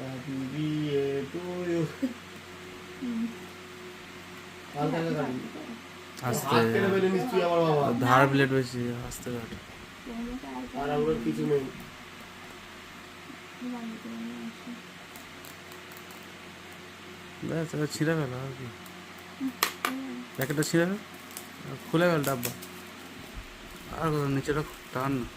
Happy বিয়ে to you. হালকা হালকা কাটি। আস্তে হাত কেটে ফেলে নিশ্চয়ই আমার বাবা। ধার প্লেট বেশি আস্তে কাট। আর আমার কিছু নেই। ব্যাস এবার ছিঁড়ে ফেলো আর কি, প্যাকেটটা ছিঁড়ে ফেল, খুলে ফেল ডাব্বা। আর কোথাও নিচেটা টান না।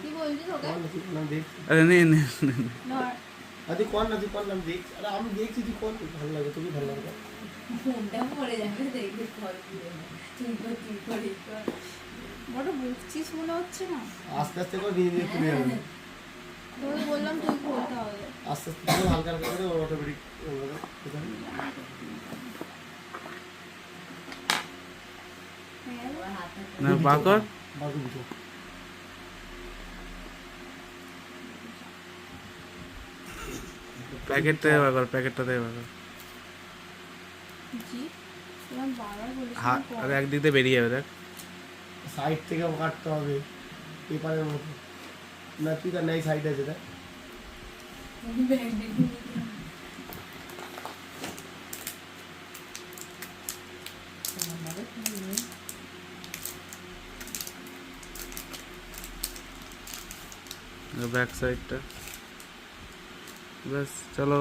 কি বলছিস ওকে? আমি দেখছি। আরে নে নে নে। ধর তুই কর না, তুই কর না, আমি দেখছি। আরে আমি দেখছি, তুই কর, ভালো লাগে, তোকে ভালো লাগে। ফোনটা পড়ে যাবে, দেখবি কল দিবে না। তুই করে কর। বড় বুঝছিস মনে হচ্ছে না। আস্তে আস্তে করে নিজে নিজে খুলে যাবে। তোকে বললাম তুই খোল তাহলে। আস্তে আস্তে করে হালকা হালকা করে অটোমেটিক ওর হাতটা না বার কর, বাকি দিতো। প্যাকেটটা থেকে বার কর, প্যাকেটটা থেকে বার কর। জি এরকম বারবার বলিস না, হাত কর। আর একদিক দিয়ে বেরিয়ে যাবে দেখ। সাইড থেকে কাটতে হবে পেপারের মতো। না তুই তার নাই সাইড আছে, দেখ। ব্যান্ডেড ব্যাক সাইডটা। ব্যাস চলো।